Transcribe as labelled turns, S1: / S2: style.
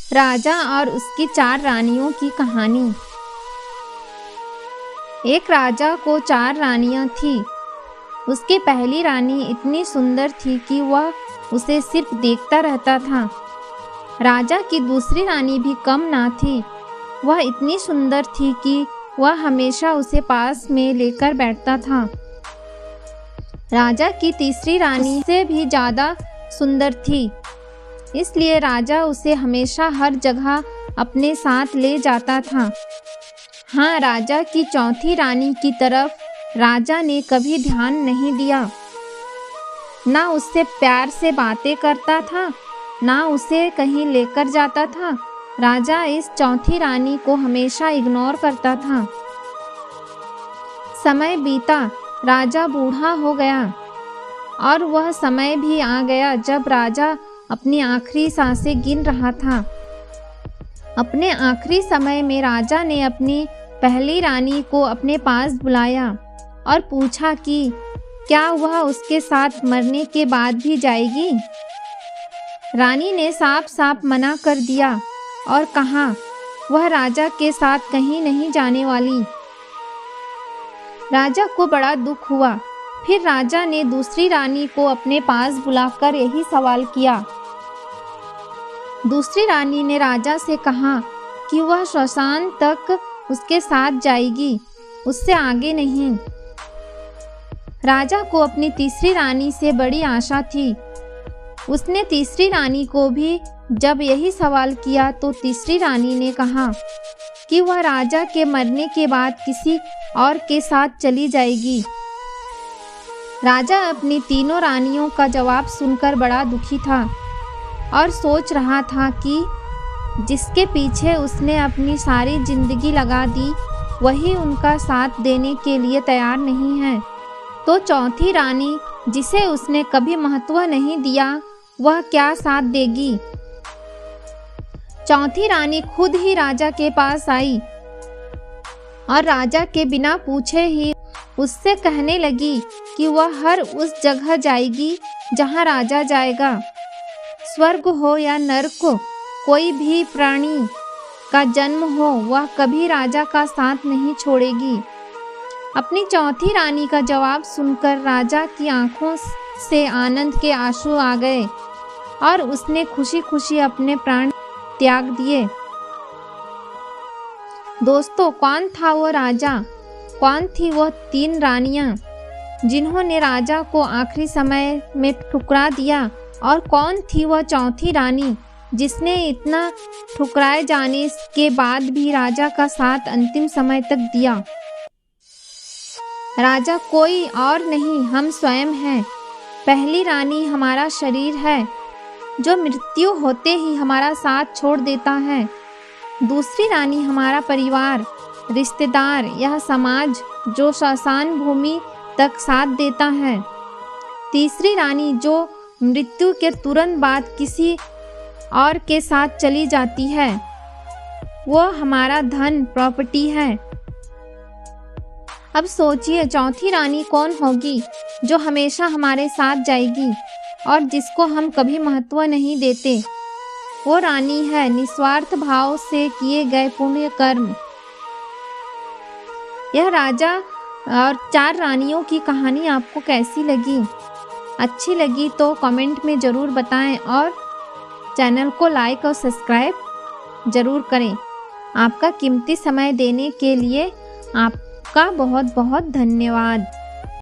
S1: राजा और उसकी 4 रानियों की कहानी। एक राजा को 4 रानियां थीं। उसकी पहली रानी इतनी सुंदर थी कि वह उसे सिर्फ देखता रहता था। राजा की दूसरी रानी भी कम ना थी। वह इतनी सुंदर थी कि वह हमेशा उसे पास में लेकर बैठता था। राजा की तीसरी रानी से भी ज़्यादा सुंदर थी, इसलिए राजा उसे हमेशा हर जगह अपने साथ ले जाता था। हाँ, राजा की चौथी रानी की तरफ राजा ने कभी ध्यान नहीं दिया। ना उससे प्यार से बातें करता था, ना उसे कहीं लेकर जाता था। राजा इस चौथी रानी को हमेशा इग्नोर करता था। समय बीता, राजा बूढ़ा हो गया और वह समय भी आ गया जब राजा अपनी आखिरी सांसें गिन रहा था। अपने आखिरी समय में राजा ने अपनी पहली रानी को अपने पास बुलाया और पूछा कि क्या वह उसके साथ मरने के बाद भी जाएगी। रानी ने साफ साफ मना कर दिया और कहा वह राजा के साथ कहीं नहीं जाने वाली। राजा को बड़ा दुख हुआ। फिर राजा ने दूसरी रानी को अपने पास बुलाकर यही सवाल किया। दूसरी रानी ने राजा से कहा कि वह श्मशान तक उसके साथ जाएगी, उससे आगे नहीं। राजा को अपनी तीसरी रानी से बड़ी आशा थी। उसने तीसरी रानी को भी जब यही सवाल किया तो तीसरी रानी ने कहा कि वह राजा के मरने के बाद किसी और के साथ चली जाएगी। राजा अपनी तीनों रानियों का जवाब सुनकर बड़ा दुखी था और सोच रहा था कि जिसके पीछे उसने अपनी सारी जिंदगी लगा दी वही उनका साथ देने के लिए तैयार नहीं है, तो चौथी रानी जिसे उसने कभी महत्व नहीं दिया वह क्या साथ देगी। चौथी रानी खुद ही राजा के पास आई और राजा के बिना पूछे ही उससे कहने लगी कि वह हर उस जगह जाएगी जहां राजा जाएगा। स्वर्ग हो या नरक, कोई भी प्राणी का जन्म हो, वह कभी राजा का साथ नहीं छोड़ेगी। अपनी चौथी रानी का जवाब सुनकर राजा की आंखों से आनंद के आंसू आ गए और उसने खुशी खुशी अपने प्राण त्याग दिए। दोस्तों, कौन था वो राजा? कौन थी वो 3 रानियां जिन्होंने राजा को आखिरी समय में ठुकरा दिया? और कौन थी वह चौथी रानी जिसने इतना ठुकराए जाने के बाद भी राजा का साथ अंतिम समय तक दिया? राजा कोई और नहीं, हम स्वयं हैं। पहली रानी हमारा शरीर है जो मृत्यु होते ही हमारा साथ छोड़ देता है। दूसरी रानी हमारा परिवार, रिश्तेदार, यह समाज जो श्मशान भूमि तक साथ देता है। तीसरी रानी जो मृत्यु के तुरंत बाद किसी और के साथ चली जाती है, वो हमारा धन, प्रॉपर्टी है। अब सोचिए, चौथी रानी कौन होगी जो हमेशा हमारे साथ जाएगी और जिसको हम कभी महत्व नहीं देते? वो रानी है निस्वार्थ भाव से किए गए पुण्य कर्म। यह राजा और 4 रानियों की कहानी आपको कैसी लगी? अच्छी लगी तो कमेंट में ज़रूर बताएं और चैनल को लाइक और सब्सक्राइब ज़रूर करें। आपका कीमती समय देने के लिए आपका बहुत बहुत धन्यवाद।